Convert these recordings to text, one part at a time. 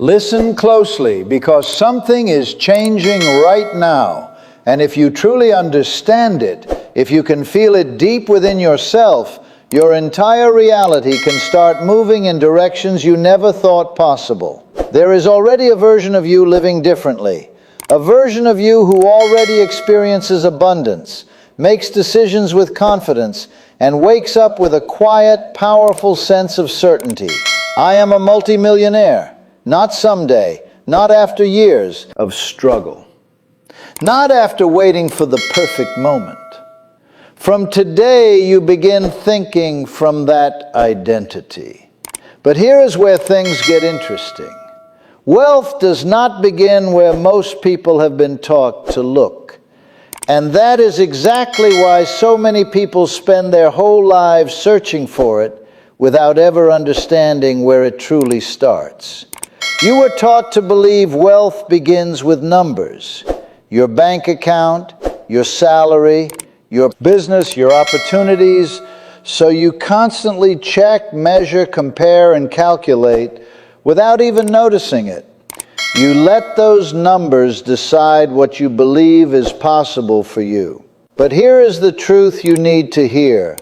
Listen closely, because something is changing right now. And if you truly understand it, if you can feel it deep within yourself, your entire reality can start moving in directions you never thought possible. There is already a version of you living differently, a version of you who already experiences abundance, makes decisions with confidence, and wakes up with a quiet, powerful sense of certainty. I am a multimillionaire, not someday, not after years of struggle, not after waiting for the perfect moment. From today, you begin thinking from that identity. But here is where things get interesting. Wealth does not begin where most people have been taught to look. And that is exactly why so many people spend their whole lives searching for it without ever understanding where it truly starts. You were taught to believe wealth begins with numbers. Your bank account, your salary, your business, your opportunities. So you constantly check, measure, compare, and calculate without even noticing it. You let those numbers decide what you believe is possible for you. But here is the truth you need to hear.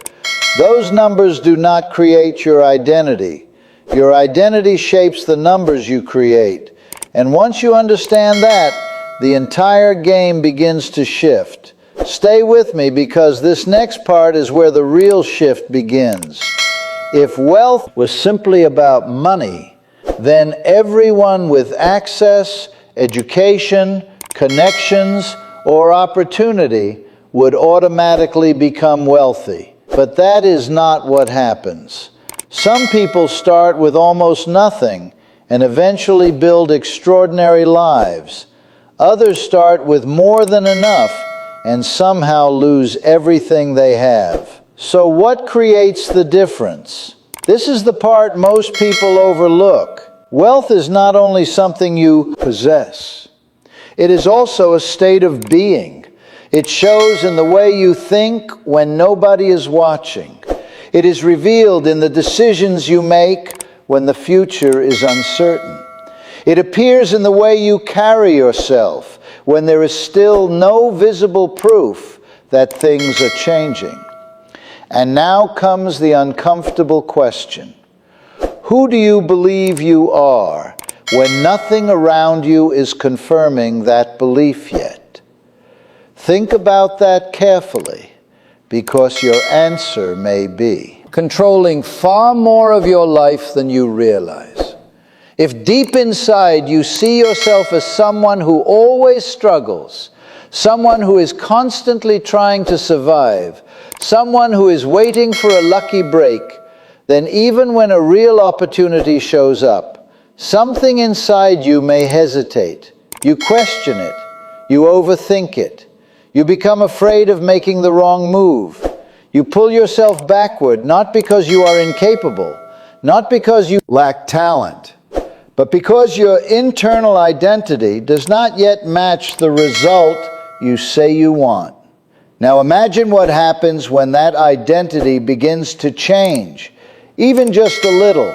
Those numbers do not create your identity. Your identity shapes the numbers you create. And once you understand that, the entire game begins to shift. Stay with me, because this next part is where the real shift begins. If wealth was simply about money, then everyone with access, education, connections, or opportunity would automatically become wealthy. But that is not what happens. Some people start with almost nothing and eventually build extraordinary lives. Others start with more than enough and somehow lose everything they have. So what creates the difference? This is the part most people overlook. Wealth is not only something you possess. It is also a state of being. It shows in the way you think when nobody is watching. It is revealed in the decisions you make when the future is uncertain. It appears in the way you carry yourself when there is still no visible proof that things are changing. And now comes the uncomfortable question. Who do you believe you are when nothing around you is confirming that belief yet? Think about that carefully, because your answer may be controlling far more of your life than you realize. If deep inside you see yourself as someone who always struggles, someone who is constantly trying to survive, someone who is waiting for a lucky break, then even when a real opportunity shows up, something inside you may hesitate. You question it. You overthink it. You become afraid of making the wrong move. You pull yourself backward, not because you are incapable, not because you lack talent, but because your internal identity does not yet match the result you say you want. Now imagine what happens when that identity begins to change, even just a little.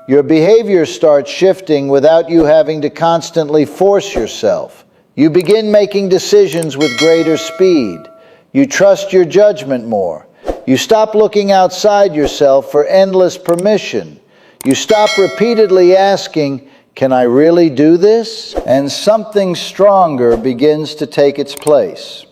Your behavior starts shifting without you having to constantly force yourself. You begin making decisions with greater speed. You trust your judgment more. You stop looking outside yourself for endless permission. You stop repeatedly asking, "Can I really do this?" And something stronger begins to take its place.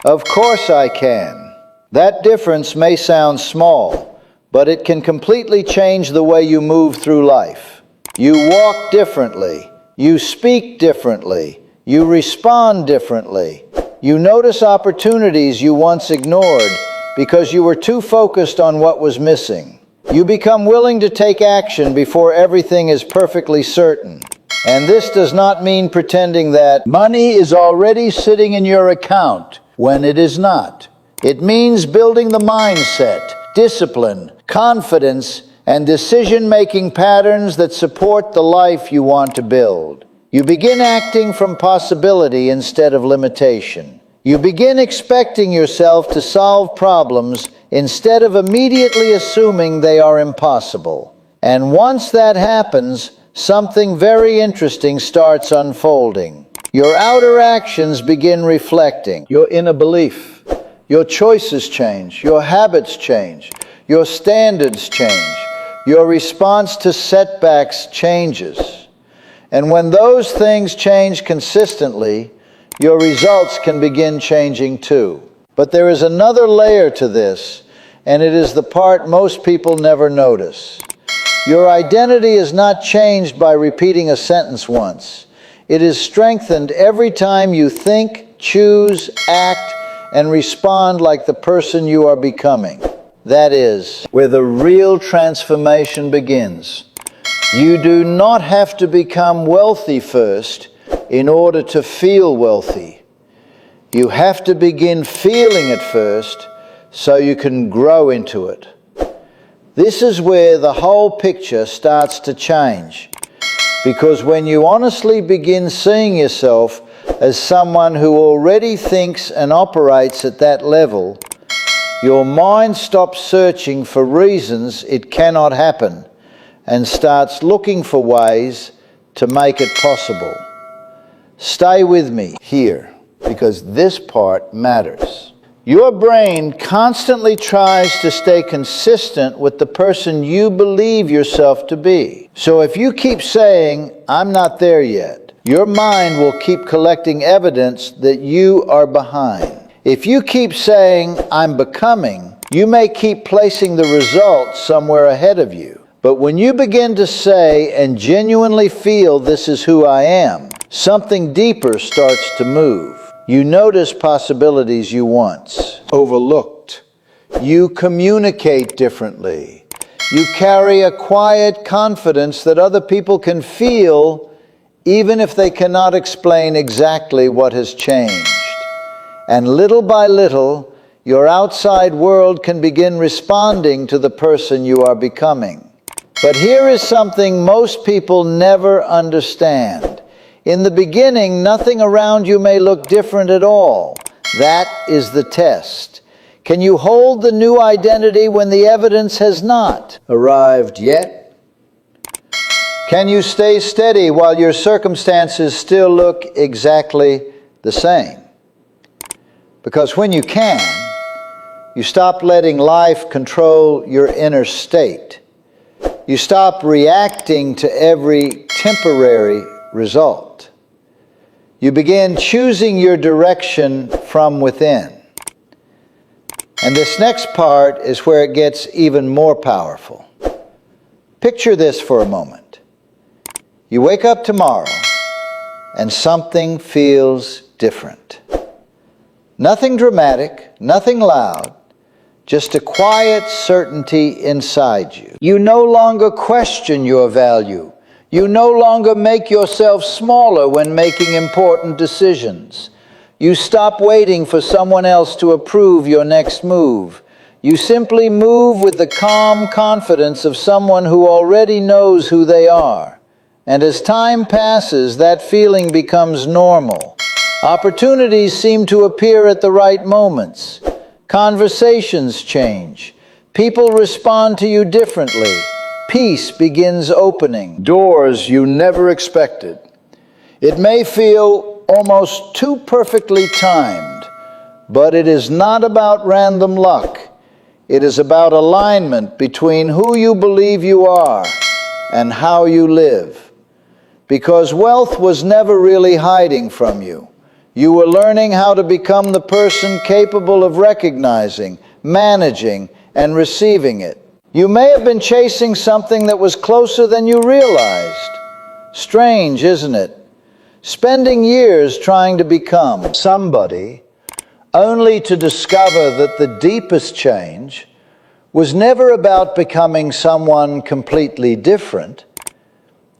"Of course I can." That difference may sound small, but it can completely change the way you move through life. You walk differently. You speak differently. You respond differently. You notice opportunities you once ignored because you were too focused on what was missing. You become willing to take action before everything is perfectly certain. And this does not mean pretending that money is already sitting in your account when it is not. It means building the mindset, discipline, confidence, and decision-making patterns that support the life you want to build. You begin acting from possibility instead of limitation. You begin expecting yourself to solve problems instead of immediately assuming they are impossible. And once that happens, something very interesting starts unfolding. Your outer actions begin reflecting your inner belief. Your choices change, your habits change, your standards change, your response to setbacks changes. And when those things change consistently, your results can begin changing too. But there is another layer to this, and it is the part most people never notice. Your identity is not changed by repeating a sentence once. It is strengthened every time you think, choose, act, and respond like the person you are becoming. That is where the real transformation begins. You do not have to become wealthy first in order to feel wealthy. You have to begin feeling it first so you can grow into it. This is where the whole picture starts to change. Because when you honestly begin seeing yourself as someone who already thinks and operates at that level, your mind stops searching for reasons it cannot happen and starts looking for ways to make it possible. Stay with me here, because this part matters. Your brain constantly tries to stay consistent with the person you believe yourself to be. So if you keep saying, "I'm not there yet," your mind will keep collecting evidence that you are behind. If you keep saying, "I'm becoming," you may keep placing the results somewhere ahead of you. But when you begin to say and genuinely feel, "This is who I am," something deeper starts to move. You notice possibilities you once overlooked. You communicate differently. You carry a quiet confidence that other people can feel, even if they cannot explain exactly what has changed. And little by little, your outside world can begin responding to the person you are becoming. But here is something most people never understand. In the beginning, nothing around you may look different at all. That is the test. Can you hold the new identity when the evidence has not arrived yet? Can you stay steady while your circumstances still look exactly the same? Because when you can, you stop letting life control your inner state. You stop reacting to every temporary result. You begin choosing your direction from within. And this next part is where it gets even more powerful. Picture this for a moment. You wake up tomorrow and something feels different. Nothing dramatic, nothing loud, just a quiet certainty inside you. You no longer question your value. You no longer make yourself smaller when making important decisions. You stop waiting for someone else to approve your next move. You simply move with the calm confidence of someone who already knows who they are. And as time passes, that feeling becomes normal. Opportunities seem to appear at the right moments. Conversations change. People respond to you differently. Peace begins opening doors you never expected. It may feel almost too perfectly timed, but it is not about random luck. It is about alignment between who you believe you are and how you live. Because wealth was never really hiding from you. You were learning how to become the person capable of recognizing, managing, and receiving it. You may have been chasing something that was closer than you realized. Strange, isn't it? Spending years trying to become somebody, only to discover that the deepest change was never about becoming someone completely different.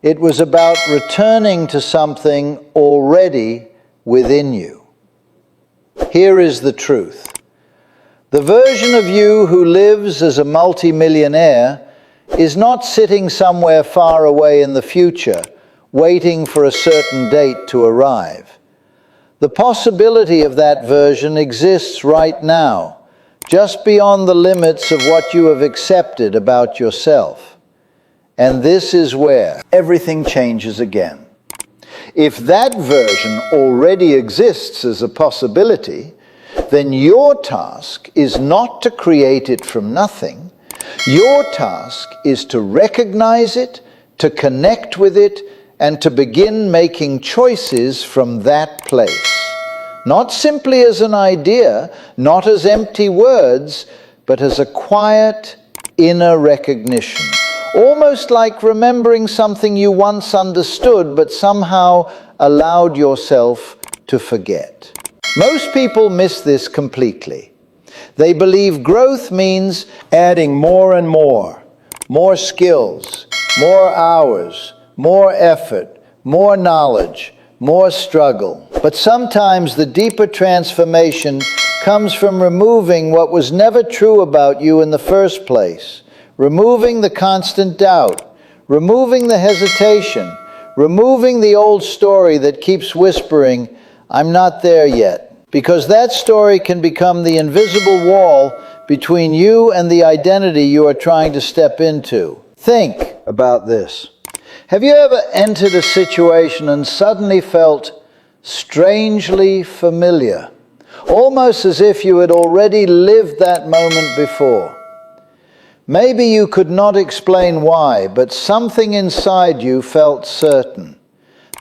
It was about returning to something already within you. Here is the truth. The version of you who lives as a multimillionaire is not sitting somewhere far away in the future, waiting for a certain date to arrive. The possibility of that version exists right now, just beyond the limits of what you have accepted about yourself. And this is where everything changes again. If that version already exists as a possibility, then your task is not to create it from nothing. Your task is to recognize it, to connect with it, and to begin making choices from that place. Not simply as an idea, not as empty words, but as a quiet inner recognition. Almost like remembering something you once understood but somehow allowed yourself to forget. Most people miss this completely. They believe growth means adding more and more skills, more hours, more effort, more knowledge, more struggle. But sometimes the deeper transformation comes from removing what was never true about you in the first place. Removing the constant doubt, removing the hesitation, removing the old story that keeps whispering, "I'm not there yet." Because that story can become the invisible wall between you and the identity you are trying to step into. Think about this. Have you ever entered a situation and suddenly felt strangely familiar, almost as if you had already lived that moment before? Maybe you could not explain why, but something inside you felt certain.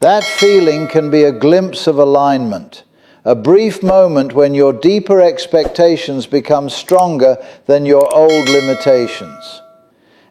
That feeling can be a glimpse of alignment, a brief moment when your deeper expectations become stronger than your old limitations.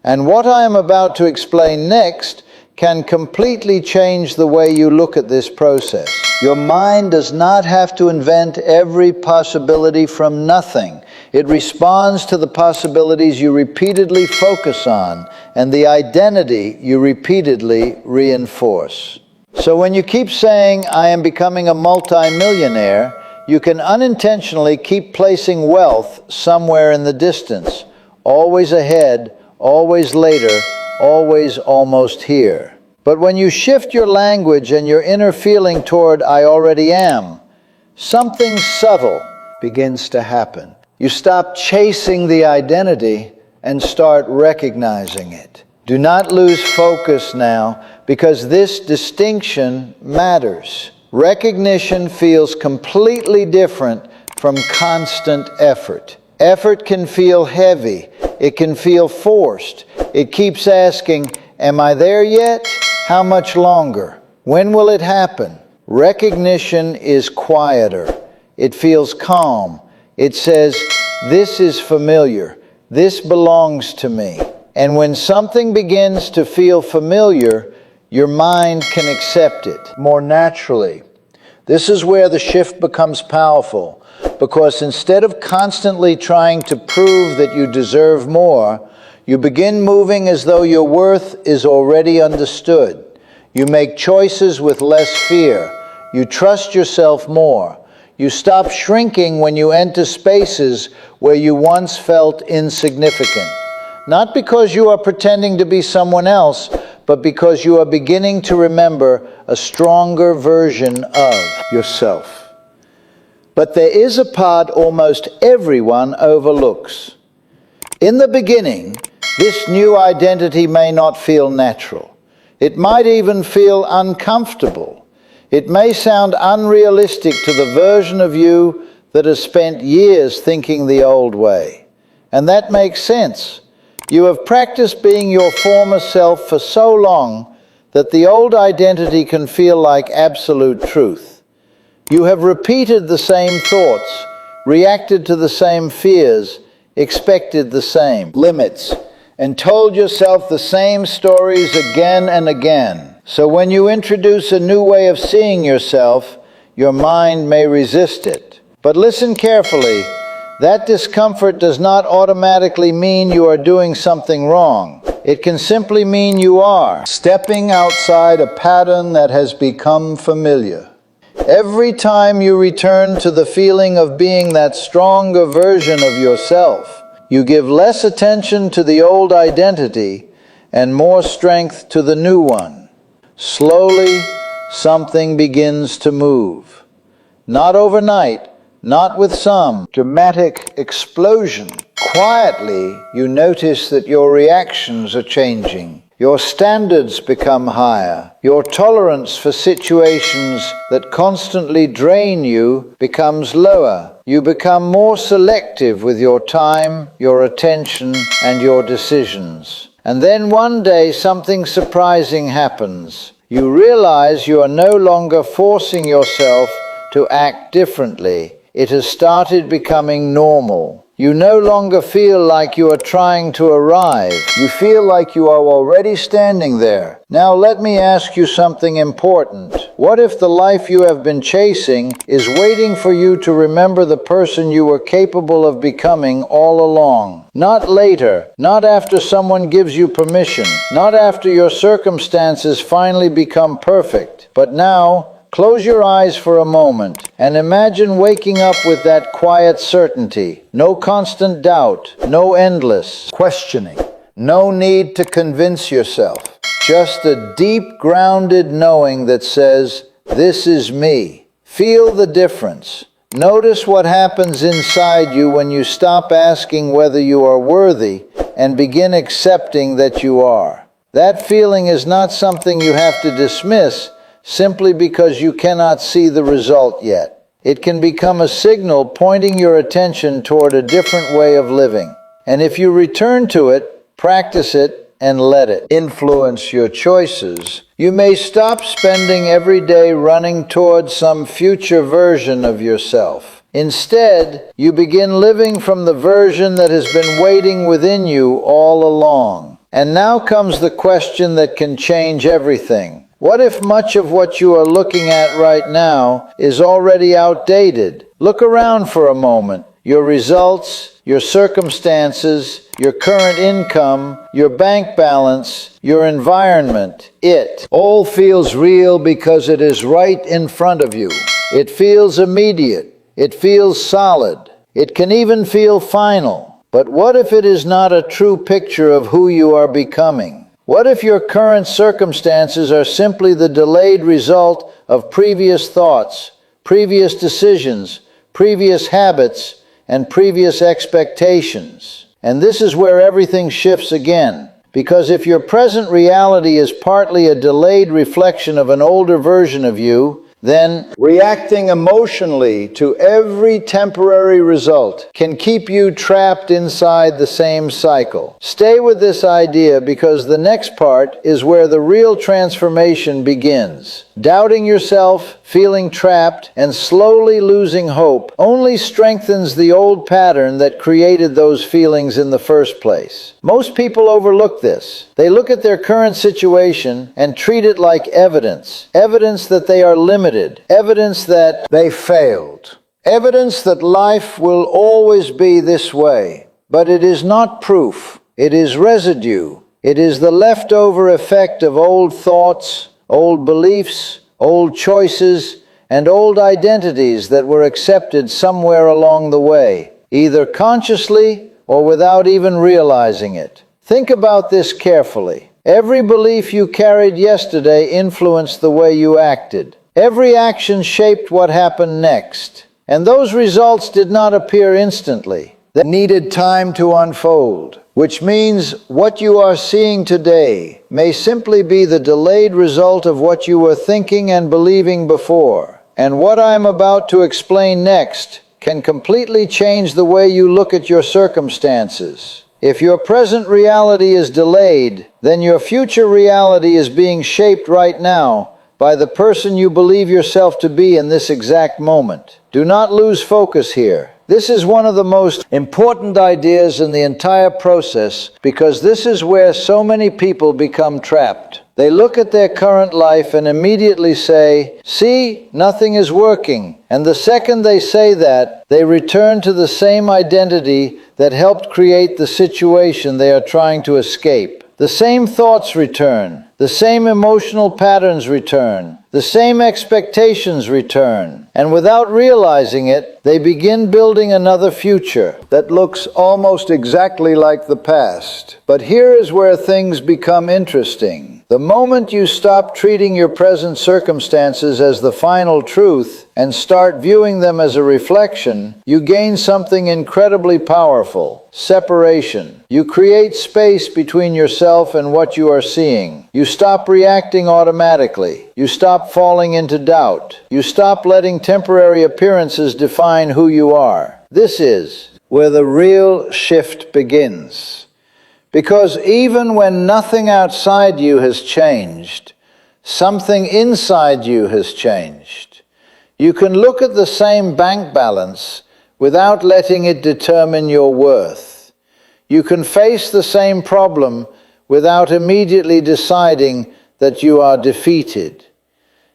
And what I am about to explain next can completely change the way you look at this process. Your mind does not have to invent every possibility from nothing. It responds to the possibilities you repeatedly focus on and the identity you repeatedly reinforce. So when you keep saying, "I am becoming a multimillionaire," you can unintentionally keep placing wealth somewhere in the distance, always ahead, always later, always almost here. But when you shift your language and your inner feeling toward "I already am," something subtle begins to happen. You stop chasing the identity and start recognizing it. Do not lose focus now, because this distinction matters. Recognition feels completely different from constant effort. Effort can feel heavy. It can feel forced. It keeps asking, "Am I there yet? How much longer? When will it happen?" Recognition is quieter. It feels calm. It says, "This is familiar. This belongs to me." And when something begins to feel familiar, your mind can accept it more naturally. This is where the shift becomes powerful, because instead of constantly trying to prove that you deserve more, you begin moving as though your worth is already understood. You make choices with less fear. You trust yourself more. You stop shrinking when you enter spaces where you once felt insignificant. Not because you are pretending to be someone else, but because you are beginning to remember a stronger version of yourself. But there is a part almost everyone overlooks. In the beginning, this new identity may not feel natural. It might even feel uncomfortable. It may sound unrealistic to the version of you that has spent years thinking the old way. And that makes sense. You have practiced being your former self for so long that the old identity can feel like absolute truth. You have repeated the same thoughts, reacted to the same fears, expected the same limits, and told yourself the same stories again and again. So when you introduce a new way of seeing yourself, your mind may resist it. But listen carefully. That discomfort does not automatically mean you are doing something wrong. It can simply mean you are stepping outside a pattern that has become familiar. Every time you return to the feeling of being that stronger version of yourself, you give less attention to the old identity and more strength to the new one. Slowly, something begins to move. Not overnight, not with some dramatic explosion. Quietly, you notice that your reactions are changing. Your standards become higher. Your tolerance for situations that constantly drain you becomes lower. You become more selective with your time, your attention, and your decisions. And then one day something surprising happens. You realize you are no longer forcing yourself to act differently. It has started becoming normal. You no longer feel like you are trying to arrive. You feel like you are already standing there. Now let me ask you something important. What if the life you have been chasing is waiting for you to remember the person you were capable of becoming all along? Not later, not after someone gives you permission, not after your circumstances finally become perfect, but now. Close your eyes for a moment and imagine waking up with that quiet certainty. No constant doubt, no endless questioning, no need to convince yourself. Just a deep, grounded knowing that says, "This is me." Feel the difference. Notice what happens inside you when you stop asking whether you are worthy and begin accepting that you are. That feeling is not something you have to dismiss simply because you cannot see the result yet. It can become a signal pointing your attention toward a different way of living. And if you return to it, practice it, and let it influence your choices, you may stop spending every day running toward some future version of yourself. Instead, you begin living from the version that has been waiting within you all along. And now comes the question that can change everything. What if much of what you are looking at right now is already outdated? Look around for a moment. Your results, your circumstances, your current income, your bank balance, your environment, it all feels real because it is right in front of you. It feels immediate. It feels solid. It can even feel final. But what if it is not a true picture of who you are becoming? What if your current circumstances are simply the delayed result of previous thoughts, previous decisions, previous habits, and previous expectations? And this is where everything shifts again. Because if your present reality is partly a delayed reflection of an older version of you, then reacting emotionally to every temporary result can keep you trapped inside the same cycle. Stay with this idea because the next part is where the real transformation begins. Doubting yourself, feeling trapped, and slowly losing hope only strengthens the old pattern that created those feelings in the first place. Most people overlook this. They look at their current situation and treat it like evidence. Evidence that they are limited. Evidence that they failed. Evidence that life will always be this way. But it is not proof. It is residue. It is the leftover effect of old thoughts, old beliefs, old choices, and old identities that were accepted somewhere along the way, either consciously or without even realizing it. Think about this carefully. Every belief you carried yesterday influenced the way you acted. Every action shaped what happened next. And those results did not appear instantly. They needed time to unfold, which means what you are seeing today may simply be the delayed result of what you were thinking and believing before. And what I am about to explain next can completely change the way you look at your circumstances. If your present reality is delayed, then your future reality is being shaped right now by the person you believe yourself to be in this exact moment. Do not lose focus here. This is one of the most important ideas in the entire process because this is where so many people become trapped. They look at their current life and immediately say, "See, nothing is working." And the second they say that, they return to the same identity that helped create the situation they are trying to escape. The same thoughts return. The same emotional patterns return. The same expectations return, and without realizing it, they begin building another future that looks almost exactly like the past. But here is where things become interesting. The moment you stop treating your present circumstances as the final truth and start viewing them as a reflection, you gain something incredibly powerful: separation. You create space between yourself and what you are seeing. You stop reacting automatically. You stop falling into doubt. You stop letting temporary appearances define who you are. This is where the real shift begins. Because even when nothing outside you has changed, something inside you has changed. You can look at the same bank balance without letting it determine your worth. You can face the same problem without immediately deciding that you are defeated.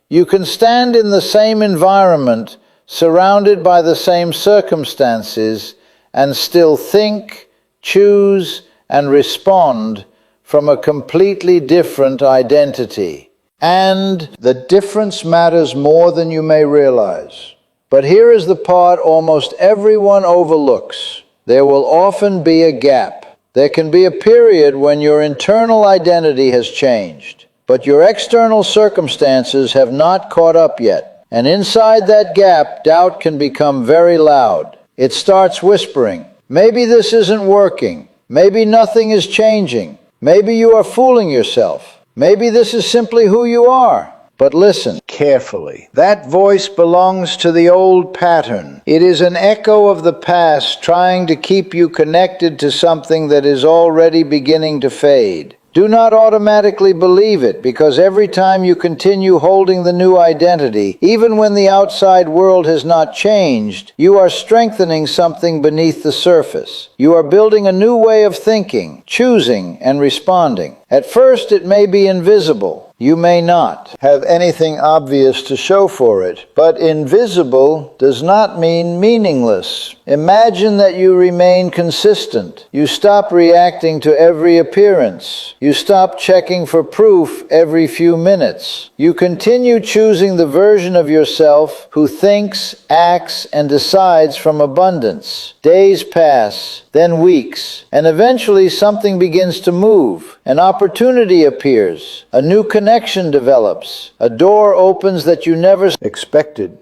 You can stand in the same environment, surrounded by the same circumstances, and still think, choose, and respond from a completely different identity. And the difference matters more than you may realize. But here is the part almost everyone overlooks. There will often be a gap. There can be a period when your internal identity has changed, but your external circumstances have not caught up yet. And inside that gap, doubt can become very loud. It starts whispering, maybe this isn't working. Maybe nothing is changing. Maybe you are fooling yourself. Maybe this is simply who you are. But listen carefully. That voice belongs to the old pattern. It is an echo of the past trying to keep you connected to something that is already beginning to fade. Do not automatically believe it, because every time you continue holding the new identity, even when the outside world has not changed, you are strengthening something beneath the surface. You are building a new way of thinking, choosing, and responding. At first, it may be invisible. You may not have anything obvious to show for it, but invisible does not mean meaningless. Imagine that you remain consistent. You stop reacting to every appearance. You stop checking for proof every few minutes. You continue choosing the version of yourself who thinks, acts, and decides from abundance. Days pass, then weeks, and eventually something begins to move. An opportunity appears. A new connection develops. A door opens that you never expected.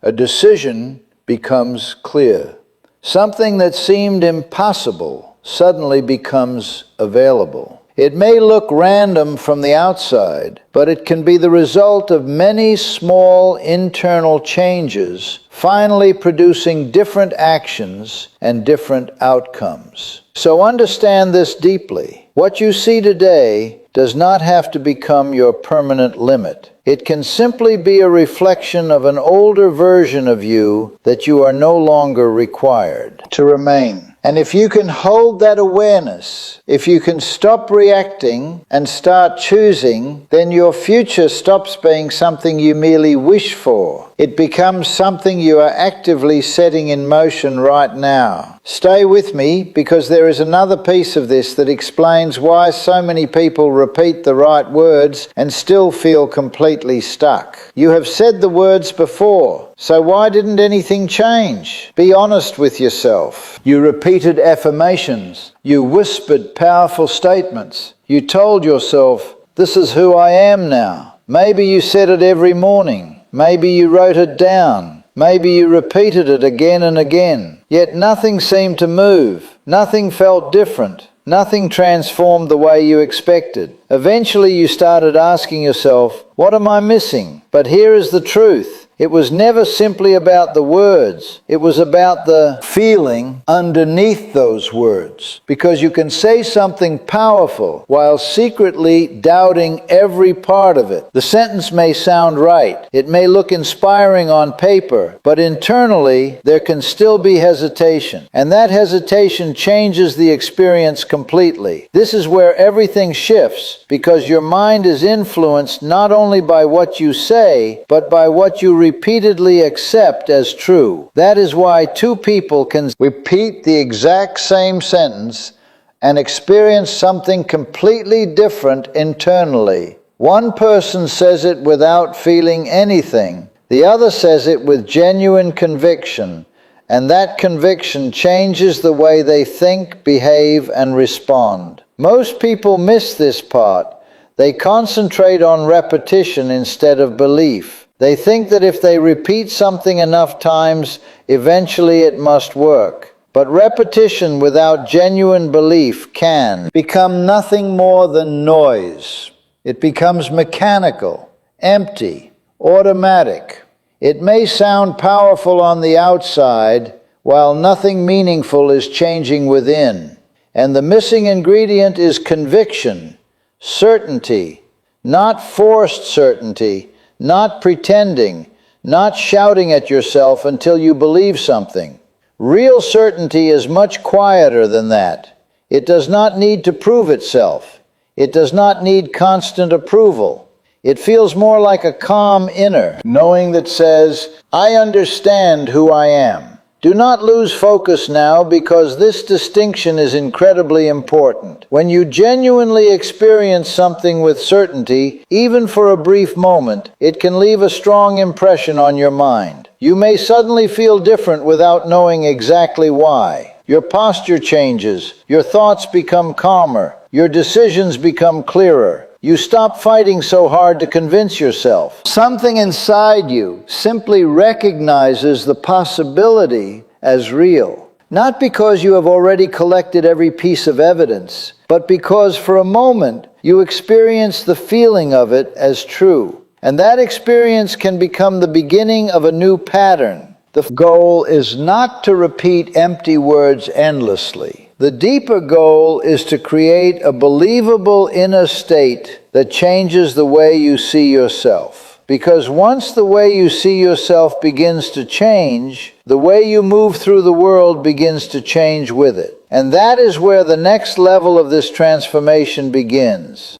A decision becomes clear. Something that seemed impossible suddenly becomes available. It may look random from the outside, but it can be the result of many small internal changes, finally producing different actions and different outcomes. So understand this deeply. What you see today does not have to become your permanent limit. It can simply be a reflection of an older version of you that you are no longer required to remain. And if you can hold that awareness, if you can stop reacting and start choosing, then your future stops being something you merely wish for. It becomes something you are actively setting in motion right now. Stay with me, because there is another piece of this that explains why so many people repeat the right words and still feel completely stuck. You have said the words before, so why didn't anything change? Be honest with yourself. You repeated affirmations. You whispered powerful statements. You told yourself, this is who I am now. Maybe you said it every morning. Maybe you wrote it down. Maybe you repeated it again and again. Yet nothing seemed to move. Nothing felt different. Nothing transformed the way you expected. Eventually you started asking yourself, what am I missing? But here is the truth. It was never simply about the words. It was about the feeling underneath those words. Because you can say something powerful while secretly doubting every part of it. The sentence may sound right. It may look inspiring on paper, but internally there can still be hesitation. And that hesitation changes the experience completely. This is where everything shifts, because your mind is influenced not only by what you say, but by what you repeatedly accept as true. That is why two people can repeat the exact same sentence and experience something completely different internally. One person says it without feeling anything. The other says it with genuine conviction, and that conviction changes the way they think, behave, and respond. Most people miss this part. They concentrate on repetition instead of belief. They think that if they repeat something enough times, eventually it must work. But repetition without genuine belief can become nothing more than noise. It becomes mechanical, empty, automatic. It may sound powerful on the outside, while nothing meaningful is changing within. And the missing ingredient is conviction, certainty, not forced certainty, not pretending, not shouting at yourself until you believe something. Real certainty is much quieter than that. It does not need to prove itself. It does not need constant approval. It feels more like a calm inner knowing that says, I understand who I am. Do not lose focus now, because this distinction is incredibly important. When you genuinely experience something with certainty, even for a brief moment, it can leave a strong impression on your mind. You may suddenly feel different without knowing exactly why. Your posture changes, your thoughts become calmer, your decisions become clearer. You stop fighting so hard to convince yourself. Something inside you simply recognizes the possibility as real. Not because you have already collected every piece of evidence, but because for a moment you experience the feeling of it as true. And that experience can become the beginning of a new pattern. The goal is not to repeat empty words endlessly. The deeper goal is to create a believable inner state that changes the way you see yourself. Because once the way you see yourself begins to change, the way you move through the world begins to change with it. And that is where the next level of this transformation begins.